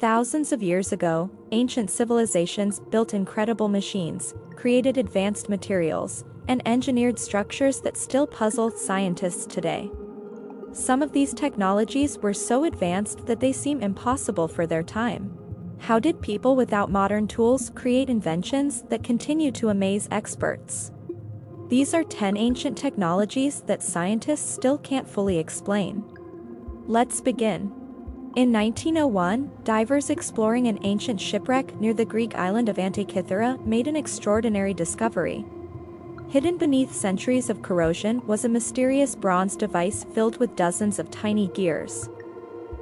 Thousands of years ago, ancient civilizations built incredible machines, created advanced materials, and engineered structures that still puzzle scientists today. Some of these technologies were so advanced that they seem impossible for their time. How did people without modern tools create inventions that continue to amaze experts? These are 10 ancient technologies that scientists still can't fully explain. Let's begin. In 1901, divers exploring an ancient shipwreck near the Greek island of Antikythera made an extraordinary discovery. Hidden beneath centuries of corrosion was a mysterious bronze device filled with dozens of tiny gears.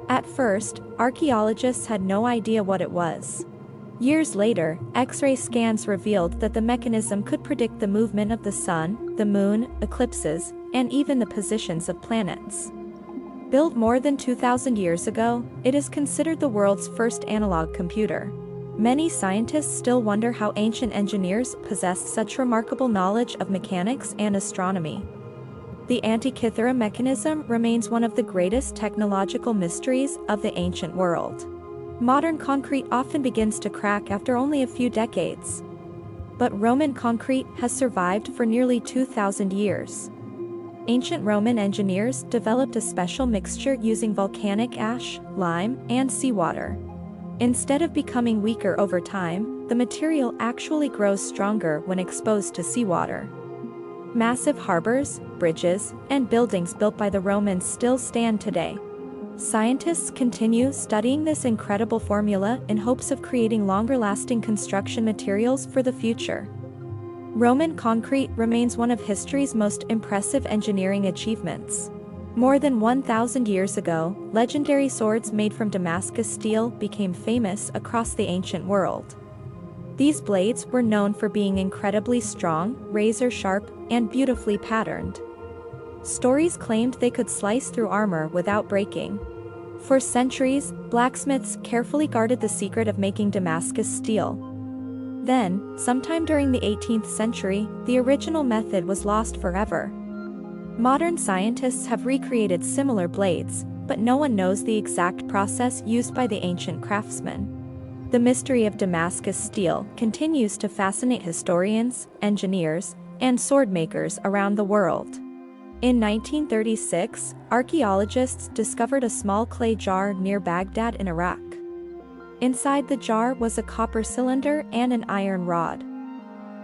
At first, archaeologists had no idea what it was. Years later, X-ray scans revealed that the mechanism could predict the movement of the sun, the moon, eclipses, and even the positions of planets. Built more than 2,000 years ago, it is considered the world's first analog computer. Many scientists still wonder how ancient engineers possessed such remarkable knowledge of mechanics and astronomy. The Antikythera mechanism remains one of the greatest technological mysteries of the ancient world. Modern concrete often begins to crack after only a few decades. But Roman concrete has survived for nearly 2,000 years. Ancient Roman engineers developed a special mixture using volcanic ash, lime, and seawater. Instead of becoming weaker over time, the material actually grows stronger when exposed to seawater. Massive harbors, bridges, and buildings built by the Romans still stand today. Scientists continue studying this incredible formula in hopes of creating longer-lasting construction materials for the future. Roman concrete remains one of history's most impressive engineering achievements. More than 1,000 years ago, legendary swords made from Damascus steel became famous across the ancient world. These blades were known for being incredibly strong, razor-sharp, and beautifully patterned. Stories claimed they could slice through armor without breaking. For centuries, blacksmiths carefully guarded the secret of making Damascus steel. Then, sometime during the 18th century, the original method was lost forever. Modern scientists have recreated similar blades, but no one knows the exact process used by the ancient craftsmen. The mystery of Damascus steel continues to fascinate historians, engineers, and sword makers around the world. In 1936, archaeologists discovered a small clay jar near Baghdad in Iraq. Inside the jar was a copper cylinder and an iron rod.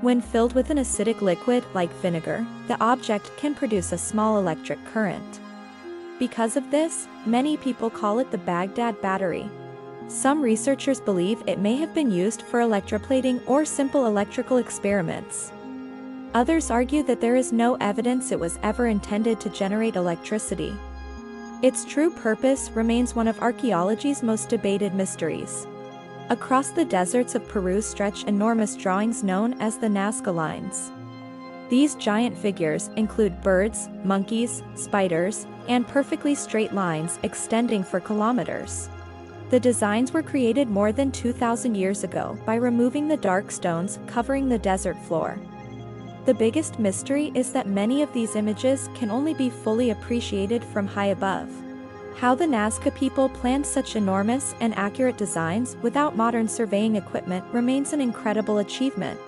When filled with an acidic liquid like vinegar, the object can produce a small electric current. Because of this, many people call it the Baghdad battery. Some researchers believe it may have been used for electroplating or simple electrical experiments. Others argue that there is no evidence it was ever intended to generate electricity. Its true purpose remains one of archaeology's most debated mysteries. Across the deserts of Peru stretch enormous drawings known as the Nazca lines. These giant figures include birds, monkeys, spiders, and perfectly straight lines extending for kilometers. The designs were created more than 2,000 years ago by removing the dark stones covering the desert floor. The biggest mystery is that many of these images can only be fully appreciated from high above. How the Nazca people planned such enormous and accurate designs without modern surveying equipment remains an incredible achievement.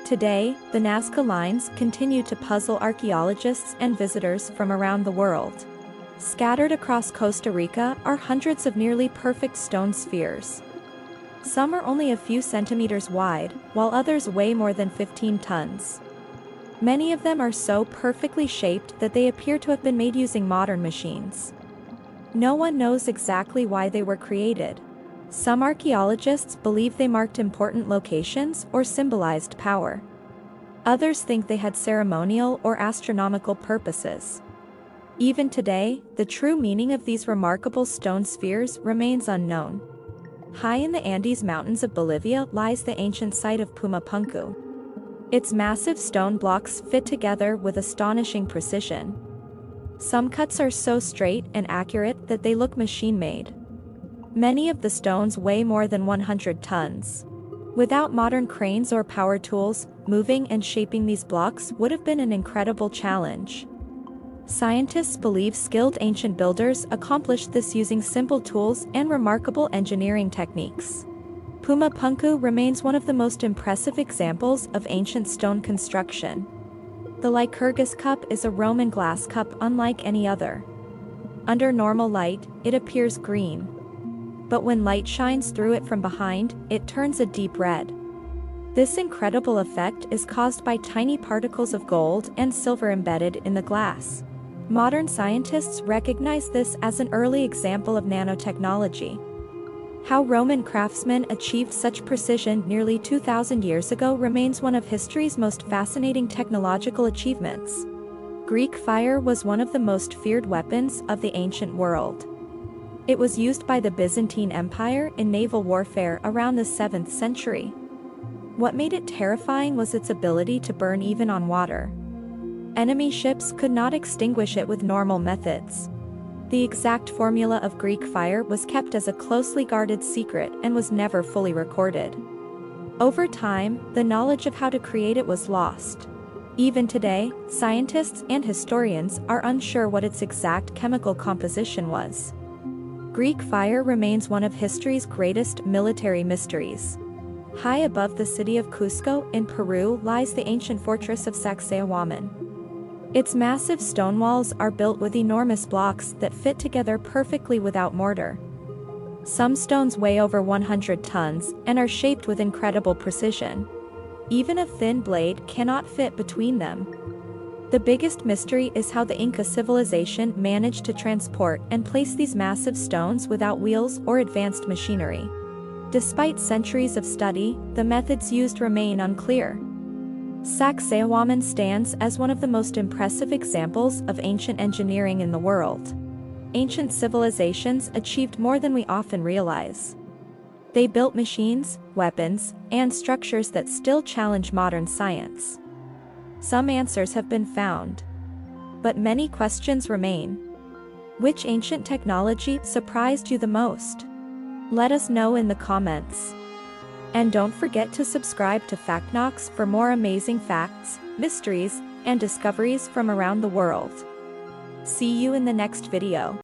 Today, the Nazca lines continue to puzzle archaeologists and visitors from around the world. Scattered across Costa Rica are hundreds of nearly perfect stone spheres. Some are only a few centimeters wide, while others weigh more than 15 tons. Many of them are so perfectly shaped that they appear to have been made using modern machines. No one knows exactly why they were created. Some archaeologists believe they marked important locations or symbolized power. Others think they had ceremonial or astronomical purposes. Even today, the true meaning of these remarkable stone spheres remains unknown. High in the Andes Mountains of Bolivia lies the ancient site of Pumapunku. Its massive stone blocks fit together with astonishing precision. Some cuts are so straight and accurate that they look machine-made. Many of the stones weigh more than 100 tons. Without modern cranes or power tools, moving and shaping these blocks would have been an incredible challenge. Scientists believe skilled ancient builders accomplished this using simple tools and remarkable engineering techniques. Pumapunku remains one of the most impressive examples of ancient stone construction. The Lycurgus cup is a Roman glass cup unlike any other. Under normal light, it appears green. But when light shines through it from behind, it turns a deep red. This incredible effect is caused by tiny particles of gold and silver embedded in the glass. Modern scientists recognize this as an early example of nanotechnology. How Roman craftsmen achieved such precision nearly 2,000 years ago remains one of history's most fascinating technological achievements. Greek fire was one of the most feared weapons of the ancient world. It was used by the Byzantine Empire in naval warfare around the 7th century. What made it terrifying was its ability to burn even on water. Enemy ships could not extinguish it with normal methods. The exact formula of Greek fire was kept as a closely guarded secret and was never fully recorded. Over time, the knowledge of how to create it was lost. Even today, scientists and historians are unsure what its exact chemical composition was. Greek fire remains one of history's greatest military mysteries. High above the city of Cusco in Peru lies the ancient fortress of Sacsayhuaman. Its massive stone walls are built with enormous blocks that fit together perfectly without mortar. Some stones weigh over 100 tons and are shaped with incredible precision. Even a thin blade cannot fit between them. The biggest mystery is how the Inca civilization managed to transport and place these massive stones without wheels or advanced machinery. Despite centuries of study, the methods used remain unclear. Sacsayhuaman stands as one of the most impressive examples of ancient engineering in the world. Ancient civilizations achieved more than we often realize. They built machines, weapons, and structures that still challenge modern science. Some answers have been found, but many questions remain. Which ancient technology surprised you the most? Let us know in the comments. And don't forget to subscribe to Factnox for more amazing facts, mysteries, and discoveries from around the world. See you in the next video.